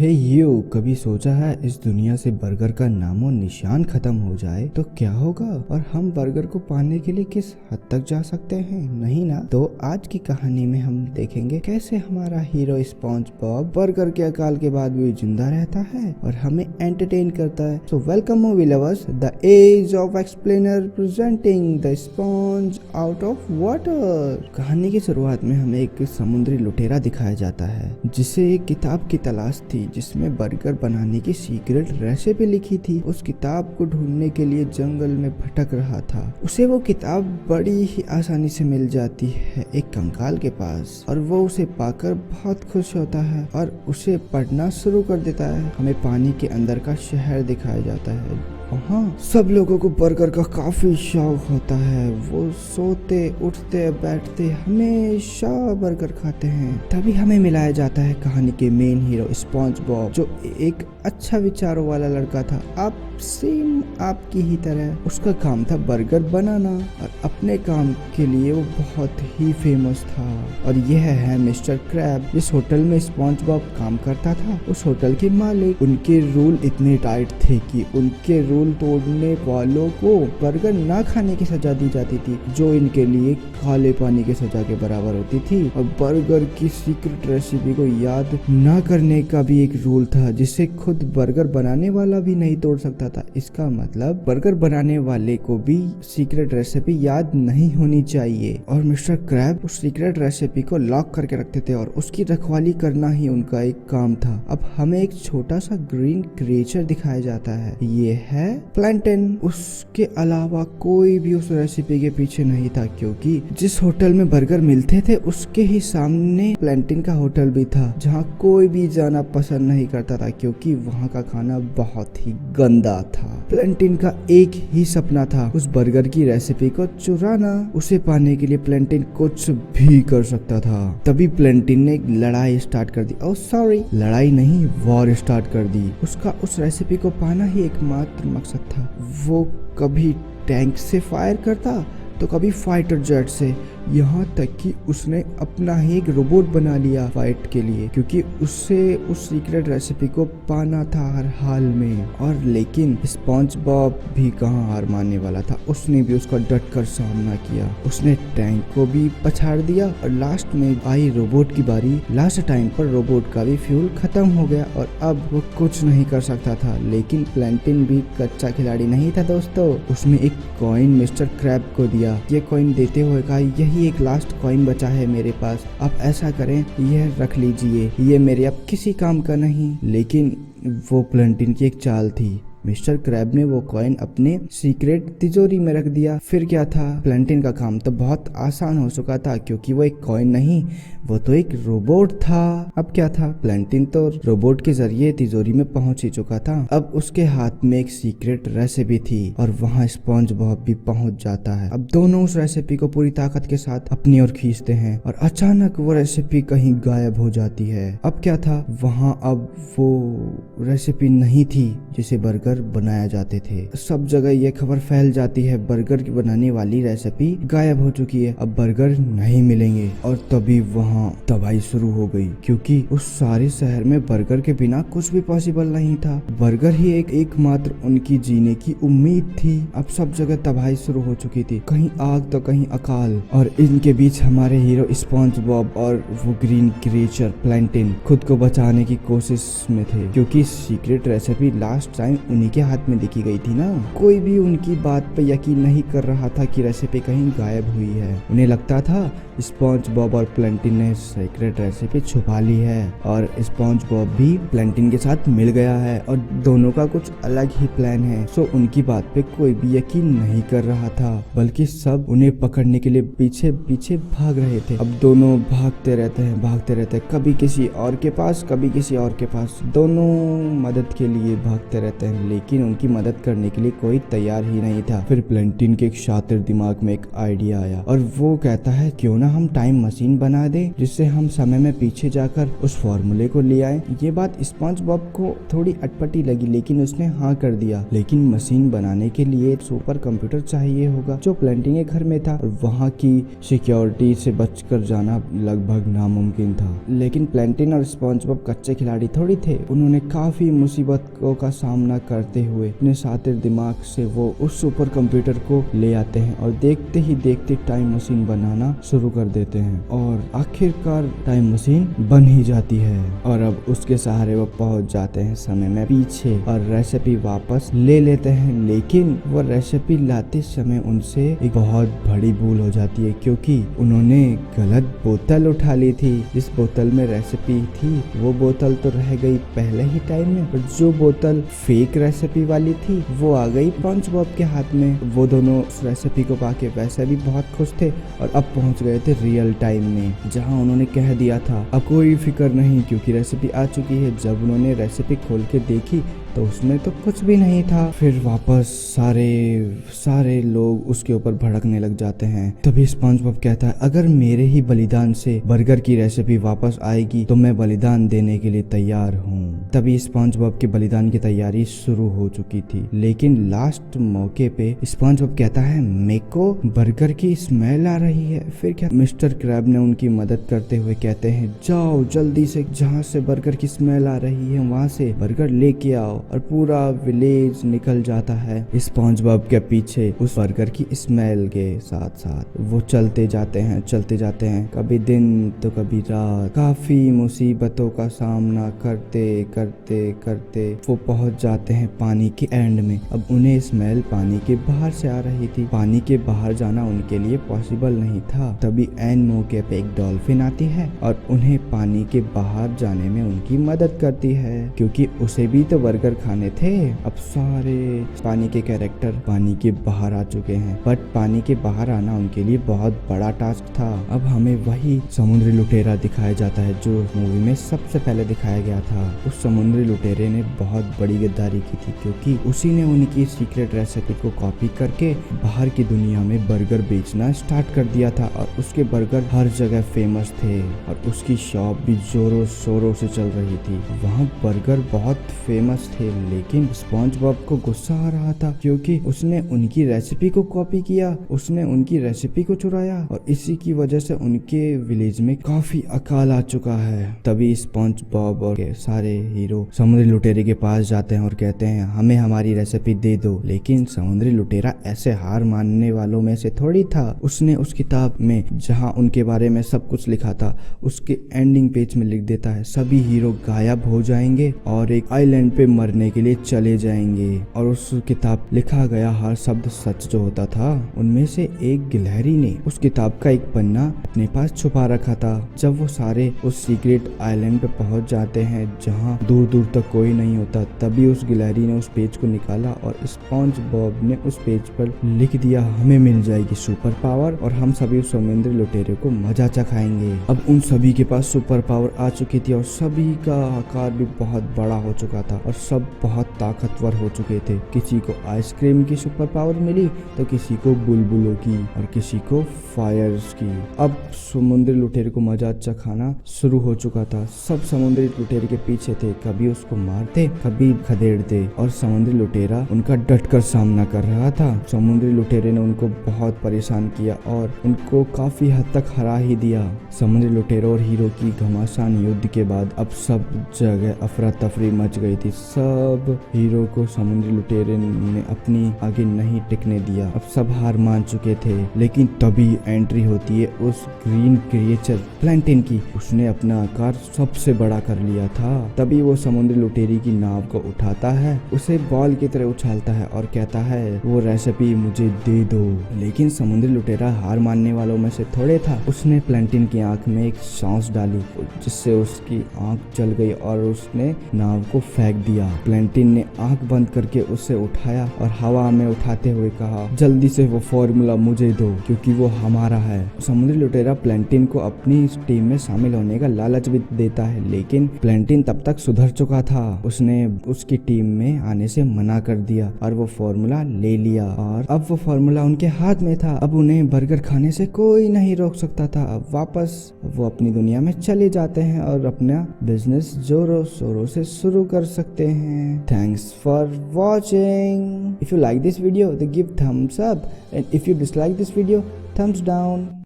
हे you, कभी सोचा है इस दुनिया से बर्गर का नामो निशान खत्म हो जाए तो क्या होगा और हम बर्गर को पाने के लिए किस हद तक जा सकते हैं? नहीं ना? तो आज की कहानी में हम देखेंगे कैसे हमारा हीरो स्पॉन्ज बॉब बर्गर के अकाल के बाद भी जिंदा रहता है और हमें एंटरटेन करता है। So welcome movie lovers, the age of explainer presenting the sponge out of water. कहानी की शुरुआत में हमें एक समुद्री लुटेरा दिखाया जाता है जिसे एक किताब की तलाश थी जिसमें बर्गर बनाने की सीक्रेट रेसिपी लिखी थी। उस किताब को ढूंढने के लिए जंगल में भटक रहा था। उसे वो किताब बड़ी ही आसानी से मिल जाती है एक कंकाल के पास और वो उसे पाकर बहुत खुश होता है और उसे पढ़ना शुरू कर देता है। हमें पानी के अंदर का शहर दिखाया जाता है। वहाँ सब लोगों को बर्गर का काफी शौक होता है। वो सोते उठते बैठते हमेशा बर्गर खाते हैं। तभी हमें मिलाया जाता है कहानी के मेन हीरो स्पॉन्ज बॉब, जो एक अच्छा विचारों वाला लड़का था। आप सेम आपकी ही तरह उसका काम था बर्गर बनाना और अपने काम के लिए वो बहुत ही फेमस था। और यह है मिस्टर क्रैब। जिस होटल में स्पॉन्ज बॉब काम करता था उस होटल के मालिक, उनके रूल इतने टाइट थे कि उनके रूल तोड़ने वालों को बर्गर ना खाने की सजा दी जाती थी, जो इनके लिए काले पानी की सजा के बराबर होती थी। और बर्गर की सीक्रेट रेसिपी को याद ना करने का भी एक रूल था जिसे खुद बर्गर बनाने वाला भी नहीं तोड़ सकता था। इसका मतलब बर्गर बनाने वाले को भी सीक्रेट रेसिपी याद नहीं होनी चाहिए। और मिस्टर क्रैब उस सीक्रेट रेसिपी को लॉक करके रखते थे और उसकी रखवाली करना ही उनका एक काम था। अब हमें एक छोटा सा ग्रीन क्रिएचर दिखाया जाता है, ये है प्लैंटन। उसके अलावा कोई भी उस रेसिपी के पीछे नहीं था, क्योंकि जिस होटल में बर्गर मिलते थे उसके ही सामने प्लैंटन का होटल भी था, जहाँ कोई भी जाना पसंद नहीं करता था क्योंकि वहाँ का खाना बहुत ही गंदा था। प्लैंटन का एक ही सपना था, उस बर्गर की रेसिपी को चुराना। उसे पाने के लिए प्लैंटन कुछ भी कर सकता था। तभी प्लैंटन ने एक लड़ाई स्टार्ट कर दी। ओह सॉरी, लड़ाई नहीं, वॉर स्टार्ट कर दी। उसका उस रेसिपी को पाना ही एकमात्र मकसद था। वो कभी टैंक से फायर करता तो कभी फाइटर जेट से, यहाँ तक कि उसने अपना ही एक रोबोट बना लिया फाइट के लिए, क्योंकि उससे उस सीक्रेट रेसिपी को पाना था हर हाल में। और लेकिन स्पॉन्ज बॉब भी कहाँ हार मानने वाला था। उसने भी उसका डट कर सामना किया। उसने टैंक को भी पछाड़ दिया और लास्ट में आई रोबोट की बारी। लास्ट टाइम पर रोबोट का भी फ्यूल खत्म हो गया और अब वो कुछ नहीं कर सकता था। लेकिन प्लैंटन भी कच्चा खिलाड़ी नहीं था दोस्तों। उसने एक कॉइन मिस्टर क्रैब को दिया। ये कॉइन देते हुए कहा, यही एक लास्ट कॉइन बचा है मेरे पास, आप ऐसा करें यह रख लीजिए, ये मेरे अब किसी काम का नहीं। लेकिन वो प्लैंटन की एक चाल थी। मिस्टर क्रैब ने वो कॉइन अपने सीक्रेट तिजोरी में रख दिया। फिर क्या था, प्लैंटन का काम तो बहुत आसान हो चुका था, क्योंकि वो एक कॉइन नहीं, वो तो एक रोबोट था। अब क्या था, प्लैंटन तो रोबोट के जरिए तिजोरी में पहुंच ही चुका था। अब उसके हाथ में एक सीक्रेट रेसिपी थी और वहाँ स्पॉन्ज बॉब भी पहुंच जाता है। अब दोनों उस रेसिपी को पूरी ताकत के साथ अपनी ओर खींचते हैं और अचानक वो रेसिपी कहीं गायब हो जाती है। अब क्या था, वहाँ अब वो रेसिपी नहीं थी जिसे बर्गर बनाया जाते थे। सब जगह ये खबर फैल जाती है, बर्गर की बनाने वाली रेसिपी गायब हो चुकी है, अब बर्गर नहीं मिलेंगे। और तभी वहाँ तबाही शुरू हो गई, क्योंकि उस सारे शहर में बर्गर के बिना कुछ भी पॉसिबल नहीं था। बर्गर ही एकमात्र उनकी जीने की उम्मीद थी। अब सब जगह तबाही शुरू हो चुकी थी, कहीं आग तो कहीं अकाल। और इनके बीच हमारे हीरो स्पॉन्ज बॉब और वो ग्रीन क्रिएचर प्लैंटन खुद को बचाने की कोशिश में थे, क्योंकि सीक्रेट रेसिपी लास्ट टाइम उन्हीं के हाथ में दिखी गई थी ना। कोई भी उनकी बात पे यकीन नहीं कर रहा था कि रेसिपी कहीं गायब हुई है। उन्हें लगता था स्पॉन्ज बॉब और प्लैंटन ने सीक्रेट रेसिपी छुपा ली है और स्पॉन्ज बॉब भी प्लैंटन के साथ मिल गया है और दोनों का कुछ अलग ही प्लान है। सो उनकी बात पे कोई भी यकीन नहीं कर रहा था, बल्कि सब उन्हें पकड़ने के लिए पीछे पीछे भाग रहे थे। अब दोनों भागते रहते हैं, कभी किसी और के पास, कभी किसी और के पास। दोनों मदद के लिए भागते रहते हैं, लेकिन उनकी मदद करने के लिए कोई तैयार ही नहीं था। फिर प्लेंटिन के एक शातिर दिमाग में एक आइडिया आया और वो कहता है क्यों ना हम टाइम मशीन बना दे जिससे हम समय में पीछे जाकर उस फॉर्मूले को ले आए। ये बात स्पंज बॉब को थोड़ी अटपटी लगी लेकिन उसने हाँ कर दिया। लेकिन मशीन बनाने के लिए सुपर कंप्यूटर चाहिए होगा जो प्लेंटिन के घर में था और वहाँ की सिक्योरिटी से बचकर जाना लगभग नामुमकिन था। लेकिन प्लेंटिन और स्पंज बॉब कच्चे खिलाड़ी थोड़ी थे। उन्होंने काफी मुसीबतों का सामना करते हुए अपने शातिर दिमाग से वो उस सुपर कंप्यूटर को ले आते हैं और देखते ही देखते टाइम मशीन बनाना शुरू कर देते हैं और आखिरकार टाइम मशीन बन ही जाती है। और अब उसके सहारे वो पहुंच जाते हैं समय में पीछे और रेसिपी वापस ले लेते हैं। लेकिन वो रेसिपी लाते समय उनसे एक बहुत बड़ी भूल हो जाती है क्योंकि उन्होंने गलत बोतल उठा ली थी। जिस बोतल में रेसिपी थी वो बोतल तो रह गई पहले ही टाइम में, पर जो बोतल फेक रेसिपी वाली थी वो आ गई स्पंज बॉब के हाथ में। वो दोनों उस रेसिपी को पाके वैसे भी बहुत खुश थे और अब पहुंच गए थे रियल टाइम में जहां उन्होंने कह दिया था अब कोई फिक्र नहीं क्योंकि रेसिपी आ चुकी है। जब उन्होंने रेसिपी खोल के देखी तो उसमें तो कुछ भी नहीं था। फिर वापस सारे लोग उसके ऊपर भड़कने लग जाते हैं। तभी स्पंज बॉब कहता है अगर मेरे ही बलिदान से बर्गर की रेसिपी वापस आएगी तो मैं बलिदान देने के लिए तैयार हूँ। तभी स्पंज बॉब के बलिदान की तैयारी शुरू हो चुकी थी। लेकिन लास्ट मौके पे स्पंज बॉब कहता है मेरे को बर्गर की स्मेल आ रही है। फिर क्या मिस्टर क्रैब ने उनकी मदद करते हुए कहते हैं जाओ जल्दी से जहाँ से बर्गर की स्मेल आ रही है वहाँ से बर्गर लेके आओ और पूरा विलेज निकल जाता है स्पंज बॉब के पीछे उस बर्गर की स्मेल के साथ साथ। वो चलते जाते हैं कभी दिन तो कभी रात। काफी मुसीबतों का सामना करते करते वो पहुंच जाते हैं पानी के एंड में। अब उन्हें स्मेल पानी के बाहर से आ रही थी। पानी के बाहर जाना उनके लिए पॉसिबल नहीं था। तभी एन मौके पे एक डॉल्फिन आती है और उन्हें पानी के बाहर जाने में उनकी मदद करती है क्योंकि उसे भी तो बर्गर खाने थे। अब सारे पानी के कैरेक्टर पानी के बाहर आ चुके हैं बट पानी के बाहर आना उनके लिए बहुत बड़ा टास्क था। अब हमें वही समुद्री लुटेरा दिखाया जाता है जो मूवी में सबसे पहले दिखाया गया था। उस समुद्री लुटेरे ने बहुत बड़ी गद्दारी की थी क्योंकि उसी ने उनकी सीक्रेट रेसिपी को कॉपी करके बाहर की दुनिया में बर्गर बेचना स्टार्ट कर दिया था और उसके बर्गर हर जगह फेमस थे और उसकी शॉप भी जोरों शोरों से चल रही थी। वहाँ बर्गर बहुत फेमस थे। लेकिन स्पंज बॉब को गुस्सा आ रहा था क्योंकि उसने उनकी रेसिपी को कॉपी किया, उसने उनकी रेसिपी को चुराया और इसी की वजह से उनके विलेज में काफी अकाल आ चुका है। तभी स्पंज बॉब और सारे हीरो समुद्री लुटेरे के पास जाते हैं और कहते हैं हमें हमारी रेसिपी दे दो। लेकिन समुद्री लुटेरा ऐसे हार मानने वालों में से थोड़ी था। उसने उस किताब में जहां उनके बारे में सब कुछ लिखा था उसके एंडिंग पेज में लिख देता है सभी हीरो गायब हो जाएंगे और एक आइलैंड पे मरने के लिए चले जाएंगे। और उस किताब लिखा गया हर शब्द सच जो होता था। उनमें से एक गिलहरी ने उस किताब का एक पन्ना अपने पास छुपा रखा था। जब वो सारे उस सीक्रेट आइलैंड पे पहुंच जाते हैं जहां दूर दूर तक कोई नहीं होता तभी उस गिलहरी ने उस पेज को निकाला और स्पंज बॉब ने उस पेज पर लिख दिया हमें मिल जाएगी सुपर पावर और हम सभी उस समुद्री लुटेरे को मजा चखाएंगे। अब उन सभी के पास सुपर पावर आ चुकी थी और सभी का आकार भी बहुत बड़ा हो चुका था और सब बहुत ताकतवर हो चुके थे। किसी को आइसक्रीम की सुपर पावर मिली तो किसी को बुलबुलों की और किसी को फायर्स की। अब समुद्री लुटेरे को मजा चखाना शुरू हो चुका था। सब समुद्री लुटेरे के पीछे थे, कभी उसको मारते कभी खदेड़ते और समुद्री लुटेरा उनका डटकर सामना कर रहा था। समुद्री लुटेरे ने उनको बहुत परेशान किया और उनको काफी हद तक हरा ही दिया। समुद्री लुटेरों और हीरो की घमासान युद्ध के बाद अब सब जगह अफरा तफरी मच गई थी। सब हीरो को समुद्री लुटेरे ने अपनी आगे नहीं टिकने दिया। अब सब हार मान चुके थे। लेकिन तभी एंट्री होती है उस ग्रीन क्रिएचर प्लेंटिन की। उसने अपना आकार सबसे बड़ा कर लिया था। तभी वो समुद्री लुटेरी की नाव को उठाता है, उसे बॉल की तरह उछालता है और कहता है वो रेसिपी मुझे दे दो। लेकिन समुद्री लुटेरा हार मानने वालों में से थोड़े था। उसने प्लेंटिन की आंख में एक सांस डाली जिससे उसकी आंख जल गई और उसने नाव को फेंक दिया। प्लेंटिन ने आंख बंद करके उसे उठाया और हवा में उठाते हुए कहा, जल्दी से वो फॉर्मूला मुझे दो क्योंकि वो हमारा है। समुद्री लुटेरा प्लेंटिन को अपनी टीम में शामिल होने का लालच भी देता है, लेकिन प्लेंटिन तब तक सुधर चुका था। उसने उसकी टीम में आने से मना कर दिया और वो फॉर्मूला ले लिया और अब वो फॉर्मूला उनके हाथ में था। अब उन्हें बर्गर खाने से कोई नहीं रोक सकता था। अब वापस वो अपनी दुनिया में चले जाते हैं और अपना बिजनेस जोरों शोरों से शुरू कर सकते हैं। Thanks for watching. If you like this video तो give thumbs up and if you dislike this video, thumbs down.